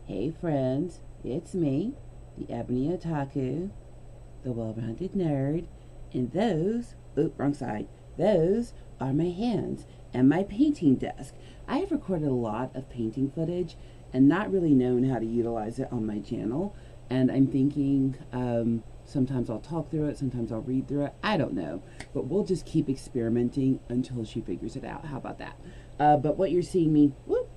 Hey friends, it's me, the Ebony Otaku, the well-rounded nerd, and wrong side, those are my hands and my painting desk. I have recorded a lot of painting footage and not really known how to utilize it on my channel, and I'm thinking sometimes I'll talk through it, sometimes I'll read through it, I don't know, but we'll just keep experimenting until she figures it out. How about that? But what you're seeing me,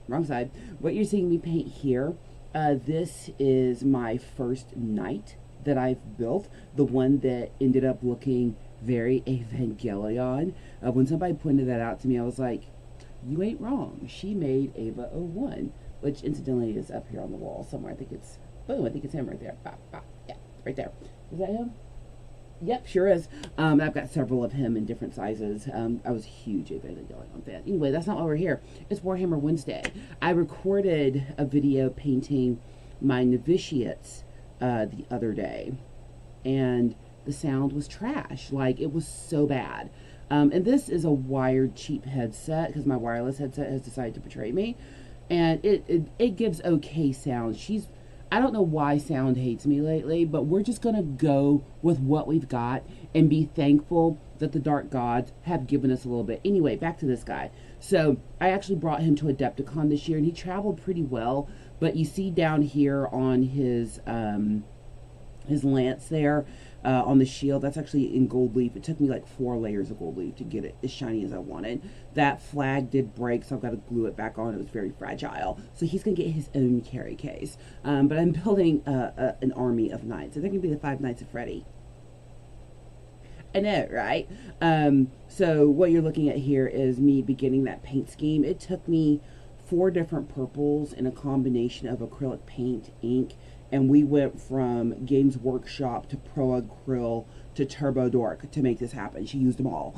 wrong side, what you're seeing me paint here, this is my first knight that I've built, the one that ended up looking very Evangelion. When somebody pointed that out to me, I was like, you ain't wrong. She made Ava 01, which incidentally is up here on the wall somewhere. I think it's him right there. Yeah, right there. Is that him? Yep, sure is. I've got several of him in different sizes. I was a huge Evangelion fan. Anyway, that's not why we're here. It's Warhammer Wednesday. I recorded a video painting my novitiates the other day, and the sound was trash. Like, it was so bad. And this is a wired cheap headset because my wireless headset has decided to betray me, and it gives okay sound. I don't know why sound hates me lately, but we're just going to go with what we've got and be thankful that the dark gods have given us a little bit. Anyway, back to this guy. So I actually brought him to Adepticon this year, and he traveled pretty well. But you see down here on his lance there, on the shield, that's actually in gold leaf. It took me like 4 layers of gold leaf to get it as shiny as I wanted. That flag did break, so I've got to glue it back on. It was very fragile. So he's going to get his own carry case. But I'm building an army of knights. So they're going to be the 5 Knights of Freddy. I know, right? So what you're looking at here is me beginning that paint scheme. It took me 4 different purples and a combination of acrylic paint, ink, and we went from Games Workshop to Pro Acryl to Turbo Dork to make this happen. She used them all.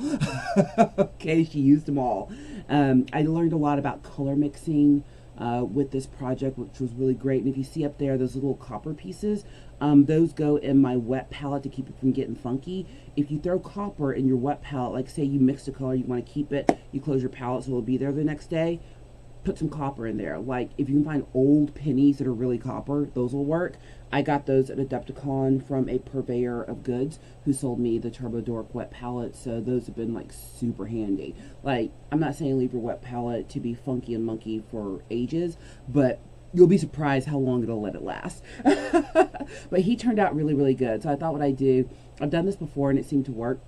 Okay, she used them all. I learned a lot about color mixing with this project, which was really great. And if you see up there, those little copper pieces, those go in my wet palette to keep it from getting funky. If you throw copper in your wet palette, like say you mixed a color, you want to keep it, you close your palette so it'll be there the next day, put some copper in there. Like if you can find old pennies that are really copper, those will work. I got those at Adepticon from a purveyor of goods who sold me the Turbo Dork wet palette, so those have been like super handy. Like, I'm not saying leave your wet palette to be funky and monkey for ages, but you'll be surprised how long it'll let it last. But he turned out really, really good. So I thought what I'd do, I've done this before and it seemed to work.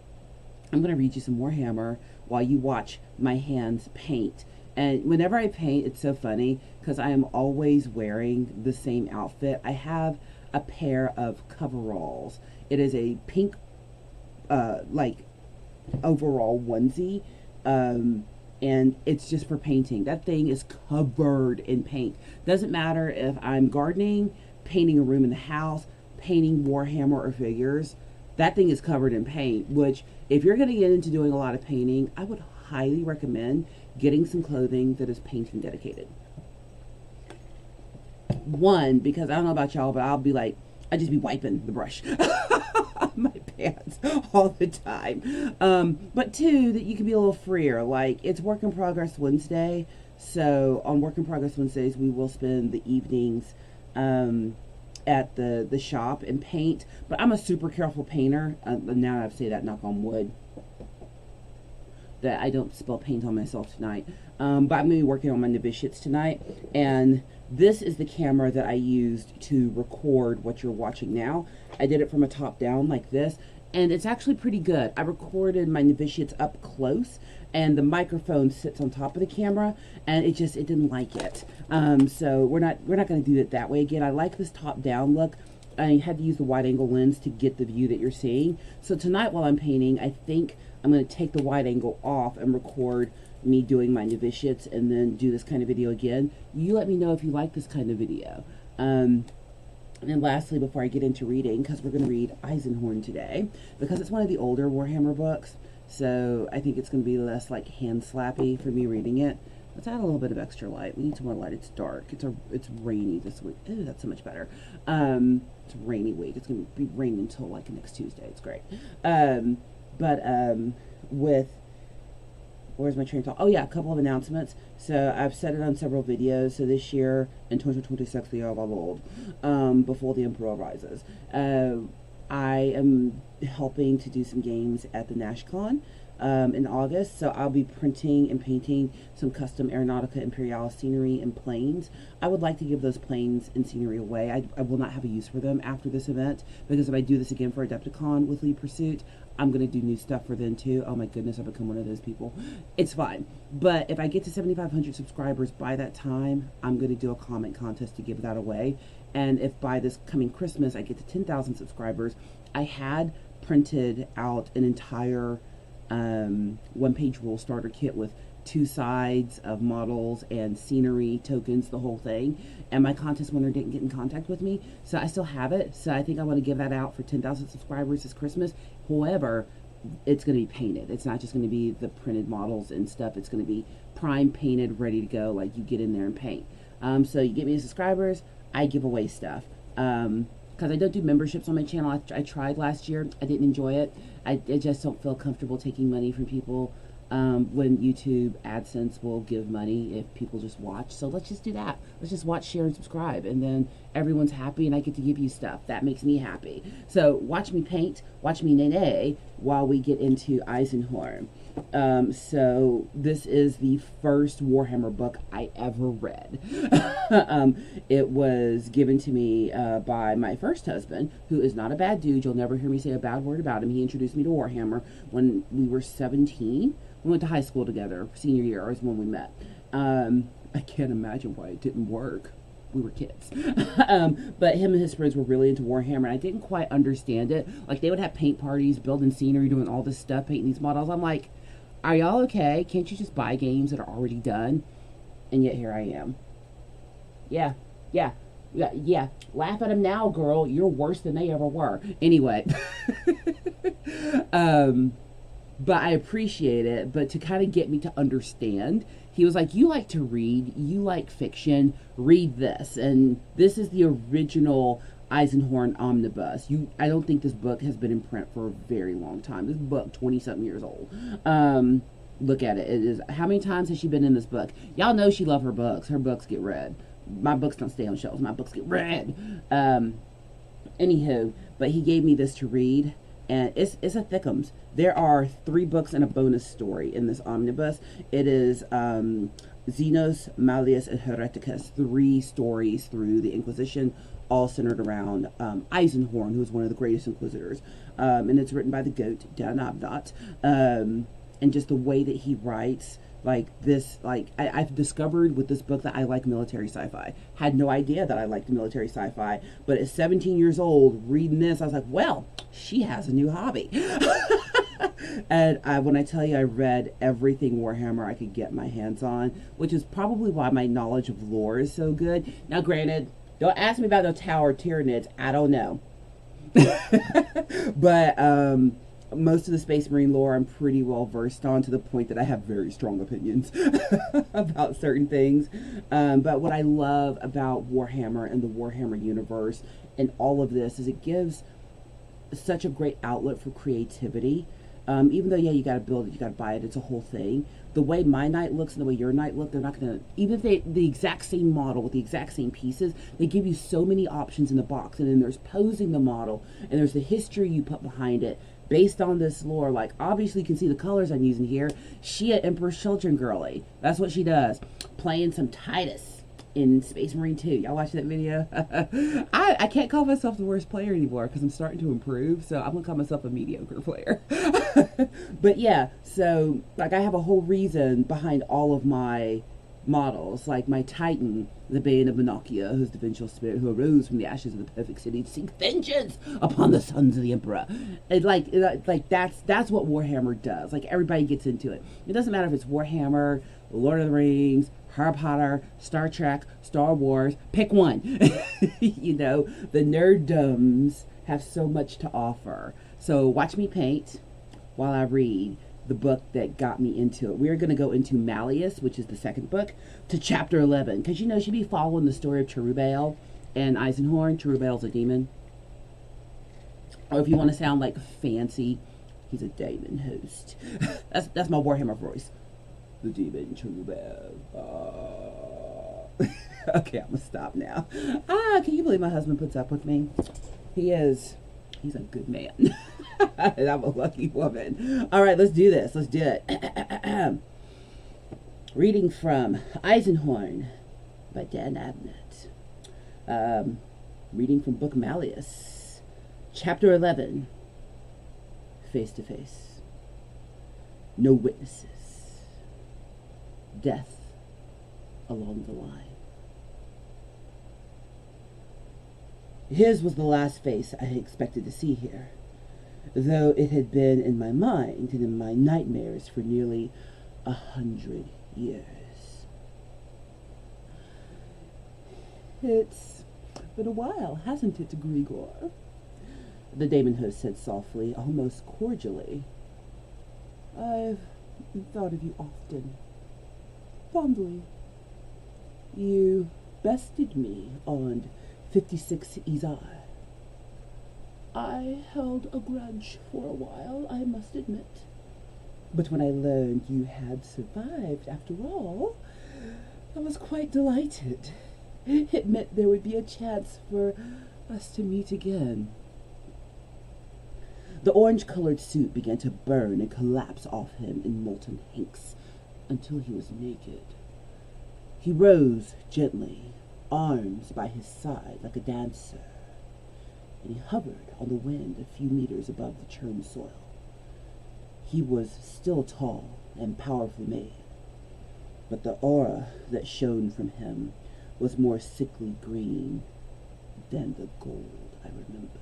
I'm going to read you some Warhammer while you watch my hands paint. And whenever I paint, it's so funny because I am always wearing the same outfit. I have a pair of coveralls. It is a pink, like, overall onesie, and it's just for painting. That thing is covered in paint. Doesn't matter if I'm gardening, painting a room in the house, painting Warhammer or figures. That thing is covered in paint, which if you're going to get into doing a lot of painting, I would highly recommend getting some clothing that is painting dedicated. One, because I don't know about y'all, but I'll be like, I just be wiping the brush on my pants all the time. But 2, that you can be a little freer. Like, it's Work in Progress Wednesday, so on Work in Progress Wednesdays, we will spend the evenings at the shop and paint. But I'm a super careful painter. Now I've said that, knock on wood, that I don't spill paint on myself tonight. But I'm going to be working on my novitiates tonight, and this is the camera that I used to record what you're watching now. I did it from a top down like this, and it's actually pretty good. I recorded my novitiates up close, and the microphone sits on top of the camera, and it didn't like it. So we're not going to do it that way again. I like this top down look. I had to use the wide angle lens to get the view that you're seeing. So tonight while I'm painting, I think I'm going to take the wide angle off and record me doing my novitiates and then do this kind of video again. You let me know if you like this kind of video. And then lastly, before I get into reading, because we're going to read Eisenhorn today, because it's one of the older Warhammer books, so I think it's going to be less like hand slappy for me reading it. Let's add a little bit of extra light. We need some more light. It's dark. It's rainy this week. Ooh, that's so much better. It's a rainy week. It's going to be raining until like next Tuesday. It's great. With Where's my train of thought? Oh yeah, a couple of announcements. So I've said it on several videos. So this year in 2026, the year of our Lord, before the Emperor rises, I am helping to do some games at the NashCon in August. So I'll be printing and painting some custom Aeronautica Imperialis scenery and planes. I would like to give those planes and scenery away. I will not have a use for them after this event, because if I do this again for Adepticon with Lead Pursuit, I'm going to do new stuff for them too. Oh my goodness, I've become one of those people. It's fine. But if I get to 7,500 subscribers by that time, I'm going to do a comment contest to give that away. And if by this coming Christmas I get to 10,000 subscribers, I had printed out an entire one-page rule starter kit with 2 sides of models and scenery tokens, the whole thing, and my contest winner didn't get in contact with me, so I still have it. So I think I want to give that out for 10,000 subscribers this Christmas. However, it's going to be painted. It's not just going to be the printed models and stuff. It's going to be prime painted, ready to go, like you get in there and paint. So you get me the subscribers, I give away stuff. Because I don't do memberships on my channel. I tried last year. I didn't enjoy it. I just don't feel comfortable taking money from people when YouTube AdSense will give money if people just watch. So let's just do that. Let's just watch, share, and subscribe. And then everyone's happy and I get to give you stuff. That makes me happy. So watch me paint, watch me nene while we get into Eisenhorn. So this is the first Warhammer book I ever read. It was given to me by my first husband, who is not a bad dude. You'll never hear me say a bad word about him. He introduced me to Warhammer when we were 17. We went to high school together. Senior year is when we met. I can't imagine why it didn't work. We were kids. But him and his friends were really into Warhammer, and I didn't quite understand it. Like, they would have paint parties, building scenery, doing all this stuff, painting these models. I'm like, are y'all okay? Can't you just buy games that are already done? And yet here I am. Yeah. Laugh at them now, girl. You're worse than they ever were. Anyway. But I appreciate it. But to kind of get me to understand, he was like, you like to read, you like fiction, read this. And this is the original Eisenhorn omnibus. I don't think this book has been in print for a very long time. This book, 20-something years old. Look at it. It is. How many times has she been in this book? Y'all know she loves her books. Her books get read. My books don't stay on shelves. My books get read. Anywho, but he gave me this to read, and it's a thickums. There are 3 books and a bonus story in this omnibus. It is Xenos, Malleus, and Hereticus. 3 stories through the Inquisition, all centered around Eisenhorn, who was one of the greatest inquisitors. And it's written by the GOAT, Dan Abnott. And just the way that he writes, like this, like I've discovered with this book that I like military sci-fi. Had no idea that I liked military sci-fi, but at 17 years old, reading this, I was like, well, she has a new hobby. And when I tell you I read everything Warhammer I could get my hands on, which is probably why my knowledge of lore is so good. Now, granted, don't ask me about the Tower of Tyranids. I don't know. But most of the Space Marine lore I'm pretty well versed on, to the point that I have very strong opinions about certain things. But what I love about Warhammer and the Warhammer universe and all of this is it gives such a great outlet for creativity. Even though, yeah, you got to build it, you got to buy it, it's a whole thing. The way my knight looks and the way your knight look, they're not going to, even if the exact same model with the exact same pieces, they give you so many options in the box. And then there's posing the model, and there's the history you put behind it based on this lore. Like, obviously you can see the colors I'm using here. She an Emperor's Children girly. That's what she does. Playing some Titus in Space Marine 2. Y'all watch that video? I can't call myself the worst player anymore because I'm starting to improve, so I'm going to call myself a mediocre player. But yeah, so like I have a whole reason behind all of my models, like my Titan, the Bane of Monarchia, who's the vengeful spirit who arose from the ashes of the perfect city to seek vengeance upon the sons of the Emperor. And like that's what Warhammer does. Like, everybody gets into it. It doesn't matter if it's Warhammer, Lord of the Rings, Harry Potter, Star Trek, Star Wars, pick one. You know, the nerddoms have so much to offer. So watch me paint while I read the book that got me into it. We're going to go into Malleus, which is the second book, to chapter 11. Because, you know, she'd be following the story of Cherubael and Eisenhorn. Cherubael's a demon. Or if you want to sound like fancy, he's a demon host. That's my Warhammer voice. The demon Trubel. Okay, I'm gonna stop now. Can you believe my husband puts up with me? He's a good man. And I'm a lucky woman. All right, let's do this. Let's do it. Reading from Eisenhorn by Dan Abnett. Reading from Book Malleus, Chapter 11. Face to face. No witnesses. Death along the line. His was the last face I had expected to see here, though it had been in my mind and in my nightmares for nearly 100 years. It's been a while, hasn't it, Grigor? The Daemon host said softly, almost cordially. I've thought of you often. Fondly. You bested me on 56 Izar. I held a grudge for a while, I must admit. But when I learned you had survived after all, I was quite delighted. It meant there would be a chance for us to meet again. The orange-colored suit began to burn and collapse off him in molten hinks until he was naked. He rose gently, arms by his side like a dancer, and he hovered on the wind a few meters above the churned soil. He was still tall and powerfully made, but the aura that shone from him was more sickly green than the gold I remembered.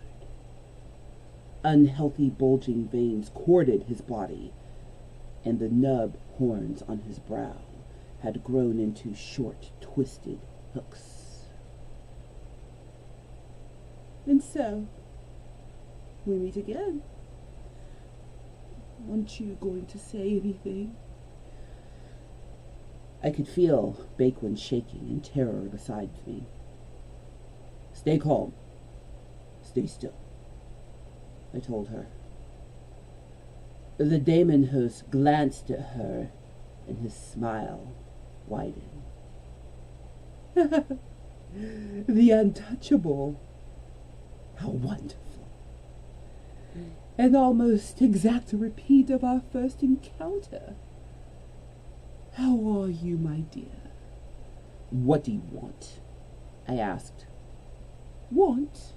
Unhealthy bulging veins corded his body, and the nub horns on his brow had grown into short, twisted hooks. And so, we meet again. Aren't you going to say anything? I could feel Bakewin shaking in terror beside me. Stay calm. Stay still, I told her. The Daemon host glanced at her, and his smile widened. The untouchable. How wonderful. An almost exact repeat of our first encounter. How are you, my dear? What do you want? I asked. Want?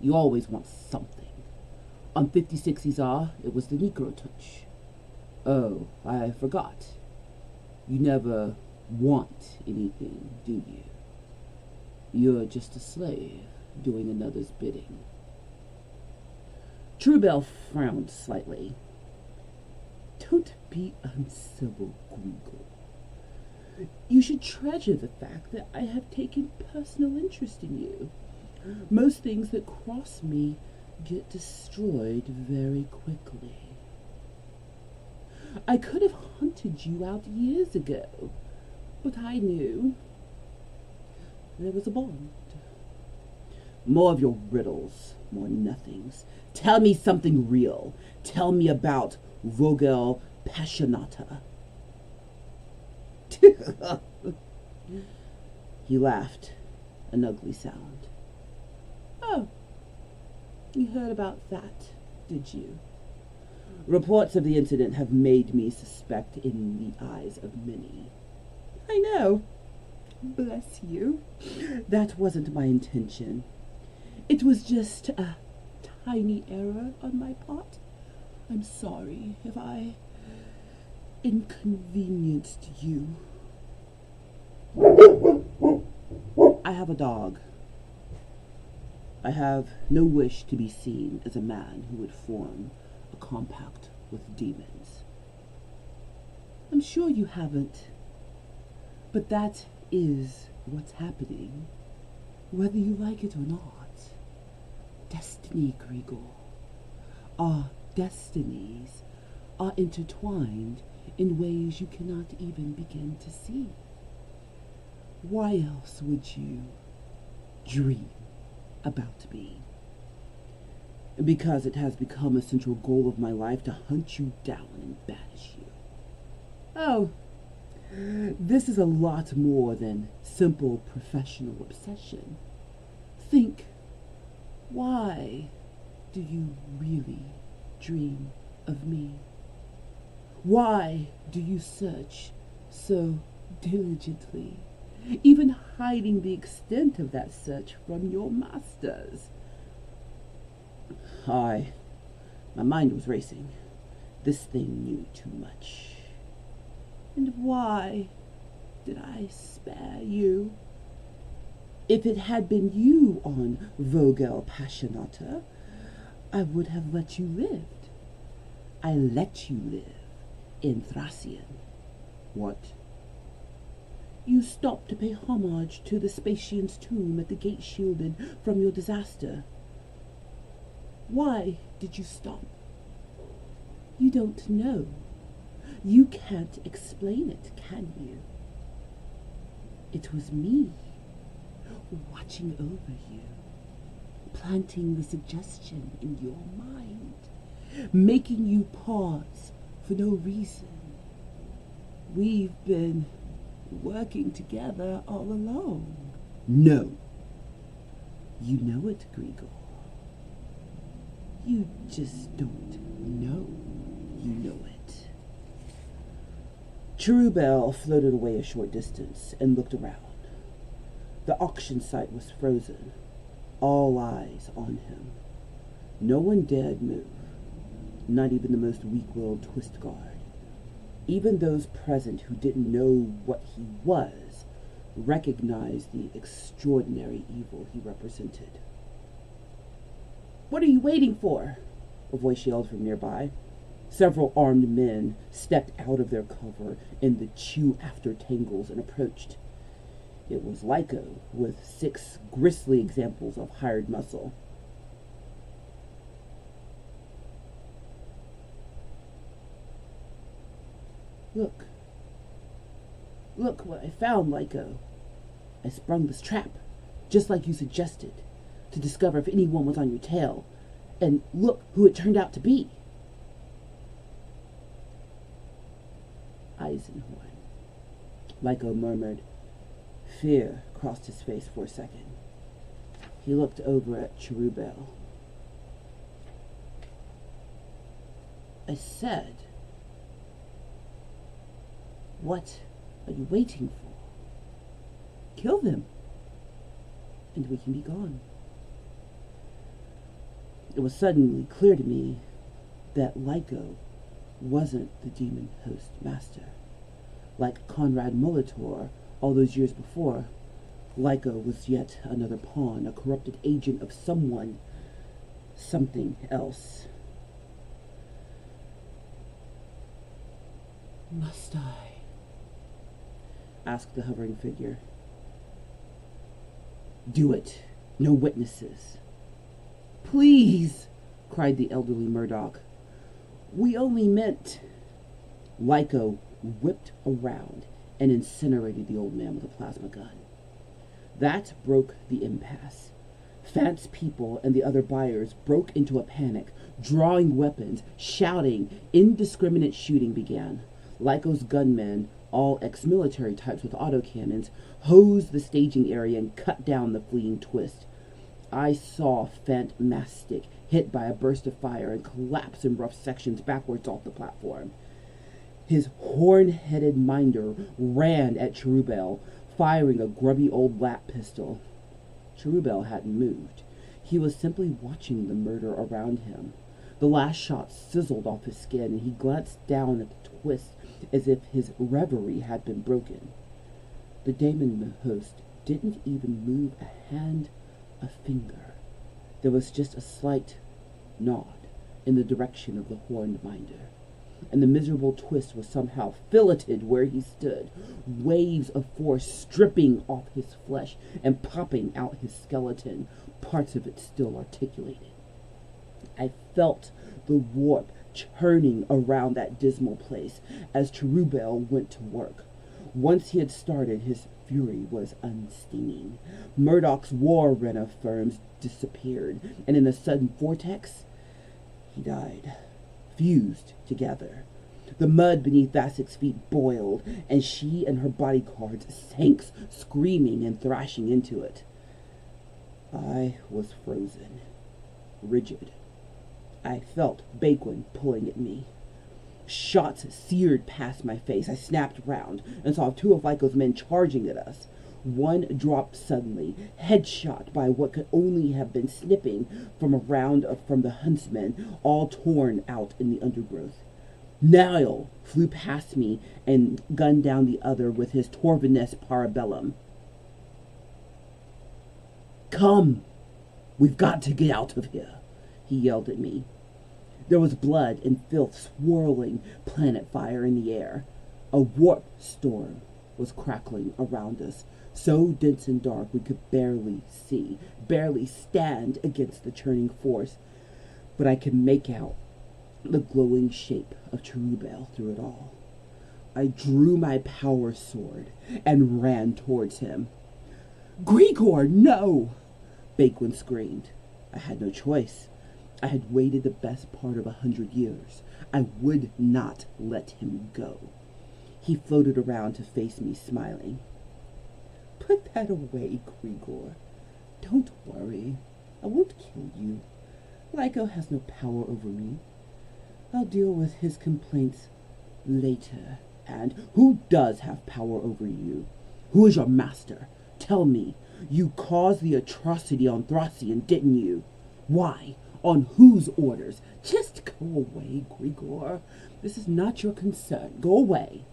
You always want something. On 56 Izar, it was the Negro touch. Oh, I forgot. You never want anything, do you? You're just a slave doing another's bidding. Trubel frowned slightly. Don't be uncivil, Grigor. You should treasure the fact that I have taken personal interest in you. Most things that cross me get destroyed very quickly. I could have hunted you out years ago, but I knew there was a bond. More of your riddles, more nothings. Tell me something real. Tell me about Vogel Passionata. He laughed, an ugly sound. Oh, you heard about that, did you? Reports of the incident have made me suspect in the eyes of many. I know. Bless you. That wasn't my intention. It was just a tiny error on my part. I'm sorry if I inconvenienced you. I have a dog. I have no wish to be seen as a man who would form a compact with demons. I'm sure you haven't, but that is what's happening, whether you like it or not. Destiny, Grigor. Our destinies are intertwined in ways you cannot even begin to see. Why else would you dream about me? Because it has become a central goal of my life to hunt you down and banish you. Oh, this is a lot more than simple professional obsession. Think, why do you really dream of me? Why do you search so diligently, even hiding the extent of that search from your masters? My mind was racing. This thing knew too much. And why did I spare you? If it had been you on Vogel Passionata, I would have let you live. I let you live in Thracian. What? You stopped to pay homage to the Spatian's tomb at the gate shielded from your disaster. Why did you stop? You don't know. You can't explain it, can you? It was me, watching over you, planting the suggestion in your mind, making you pause for no reason. We've been working together all along. No. You know it, Grigor. You just don't know you know it. Cherubel floated away a short distance and looked around. The auction site was frozen, all eyes on him. No one dared move, not even the most weak-willed twist guard. Even those present who didn't know what he was recognized the extraordinary evil he represented. "What are you waiting for?" a voice yelled from nearby. Several armed men stepped out of their cover in the chew-after tangles and approached. It was Lyco, with 6 grisly examples of hired muscle. Look what I found, Lyco. I sprung this trap, just like you suggested, to discover if anyone was on your tail. And look who it turned out to be. Eisenhorn, Lyco murmured. Fear crossed his face for a second. He looked over at Cherubel. I said, what are you waiting for? Kill them, and we can be gone. It was suddenly clear to me that Lyco wasn't the demon host master. Like Conrad Molitor all those years before, Lyco was yet another pawn, a corrupted agent of someone, something else. Must I? Asked the hovering figure. Do it. No witnesses. Please, cried the elderly Murdoch. We only meant... Lyco whipped around and incinerated the old man with a plasma gun. That broke the impasse. Fant's people and the other buyers broke into a panic, drawing weapons, shouting. Indiscriminate shooting began. Lyco's gunmen, all ex-military types with autocannons, hosed the staging area and cut down the fleeing twist. I saw Fant Mastic hit by a burst of fire and collapse in rough sections backwards off the platform. His horn-headed minder ran at Cherubel, firing a grubby old lap pistol. Cherubel hadn't moved. He was simply watching the murder around him. The last shot sizzled off his skin, and he glanced down at the twist as if his reverie had been broken. The daemon host didn't even move a hand, a finger. There was just a slight nod in the direction of the horned minder, and the miserable twist was somehow filleted where he stood, waves of force stripping off his flesh and popping out his skeleton, parts of it still articulated. I felt the warp churning around that dismal place as Cherubel went to work. Once he had started, his fury was unstinging. Murdoch's war rena firms disappeared, and in a sudden vortex, he died, fused together. The mud beneath Vasek's feet boiled, and she and her bodyguards sank, screaming and thrashing into it. I was frozen, rigid. I felt Bakewin pulling at me. Shots seared past my face. I snapped round and saw two of Lyco's men charging at us. One dropped suddenly, headshot by what could only have been snipping from a round from the huntsmen, all torn out in the undergrowth. Niall flew past me and gunned down the other with his Torvanes parabellum. "Come! We've got to get out of here," he yelled at me. There was blood and filth swirling planet fire in the air. A warp storm was crackling around us, so dense and dark we could barely see, barely stand against the churning force, but I could make out the glowing shape of Cherubel through it all. I drew my power sword and ran towards him. "Grigor, no!" Bakewin screamed. I had no choice. I had waited the best part of 100 years. I would not let him go. He floated around to face me, smiling. "Put that away, Grigor. Don't worry. I won't kill you. Lyco has no power over me. I'll deal with his complaints later. And who does have power over you? Who is your master? Tell me. You caused the atrocity on Thracian, didn't you? Why? On whose orders? Just go away, Grigor. This is not your concern. Go away."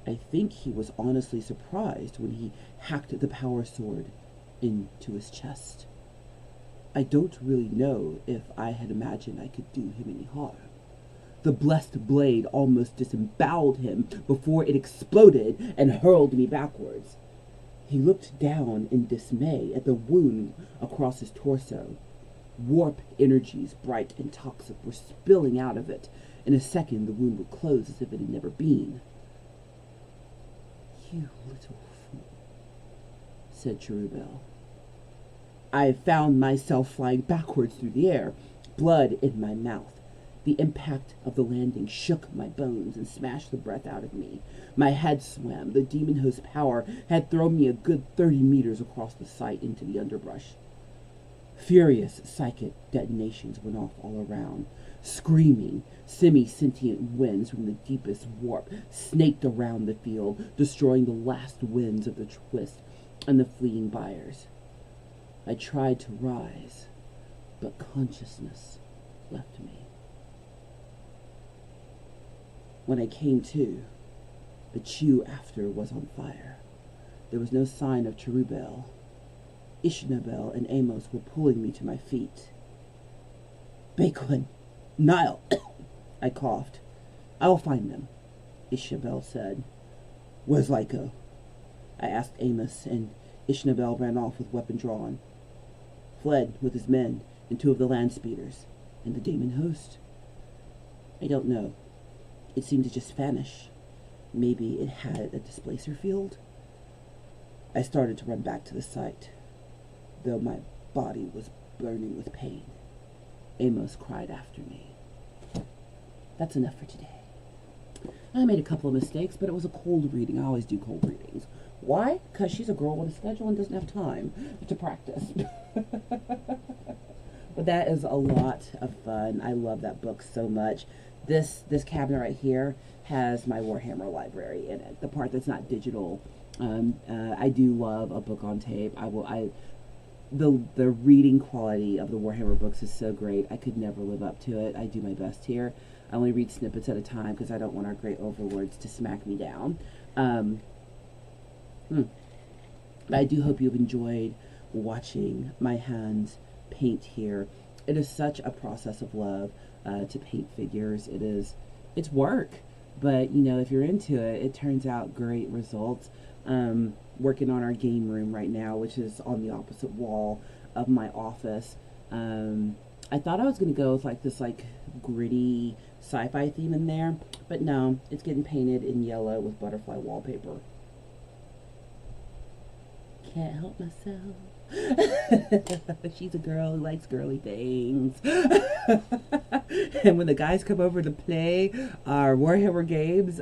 I think he was honestly surprised when he hacked the power sword into his chest. I don't really know if I had imagined I could do him any harm. The blessed blade almost disemboweled him before it exploded and hurled me backwards. He looked down in dismay at the wound across his torso. Warp energies, bright and toxic, were spilling out of it. In a second, the wound would close as if it had never been. "You little fool," said Cherubel. I found myself flying backwards through the air, blood in my mouth. The impact of the landing shook my bones and smashed the breath out of me. My head swam. The demon host's power had thrown me a good 30 meters across the site into the underbrush. Furious psychic detonations went off all around. Screaming, semi-sentient winds from the deepest warp snaked around the field, destroying the last winds of the twist and the fleeing buyers. I tried to rise, but consciousness left me. When I came to, the chew after was on fire. There was no sign of Cherubel. Ishnabel and Amos were pulling me to my feet. "Bakewin! Niall!" I coughed. "I'll find them," Ishnabel said. "Where's Lyco?" I asked Amos, and Ishnabel ran off with weapon drawn. Fled with his men and 2 of the land speeders, and the demon host. I don't know. It seemed to just vanish. Maybe it had a displacer field? I started to run back to the site, though my body was burning with pain. Amos cried after me. That's enough for today. I made a couple of mistakes, but it was a cold reading. I always do cold readings. Why? Because she's a girl with a schedule and doesn't have time to practice. But that is a lot of fun. I love that book so much. This cabinet right here has my Warhammer library in it. The part that's not digital. I do love a book on tape. The reading quality of the Warhammer books is so great. I could never live up to it. I do my best here. I only read snippets at a time because I don't want our great overlords to smack me down. I do hope you've enjoyed watching my hands paint here. It is such a process of love to paint figures. It's work, but you know, if you're into it, it turns out great results. Working on our game room right now, which is on the opposite wall of my office. I thought I was going to go with this gritty sci-fi theme in there, but no, it's getting painted in yellow with butterfly wallpaper. can't help myself. She's a girl who likes girly things. And when the guys come over to play our Warhammer games,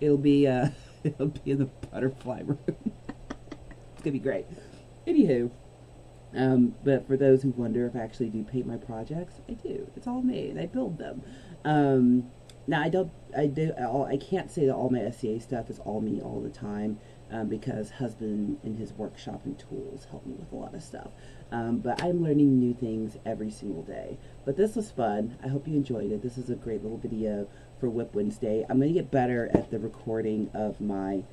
it'll be it'll be in the butterfly room. It's gonna be great. Anywho, but for those who wonder if I actually do paint my projects, I do. It's all me, and I build them. Now I can't say that all my SCA stuff is all me all the time, because husband and his workshop and tools help me with a lot of stuff. But I'm learning new things every single day. But this was fun. I hope you enjoyed it. This is a great little video for WIP Wednesday. I'm going to get better at the recording of my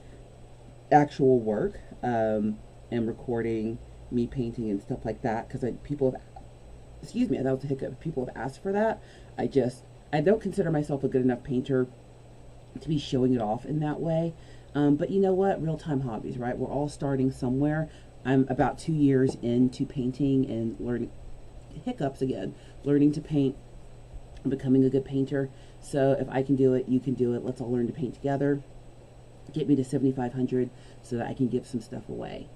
actual work, and recording me painting and stuff like that, because people have, excuse me, that was a hiccup. People have asked for that. I don't consider myself a good enough painter to be showing it off in that way. But you know what? Real-time hobbies, right? We're all starting somewhere. I'm about 2 years into painting and learning, hiccups again, learning to paint, becoming a good painter. So if I can do it, you can do it. Let's all learn to paint together. Get me to 7,500 so that I can give some stuff away.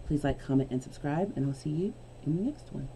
Please like, comment, and subscribe, and I'll see you in the next one.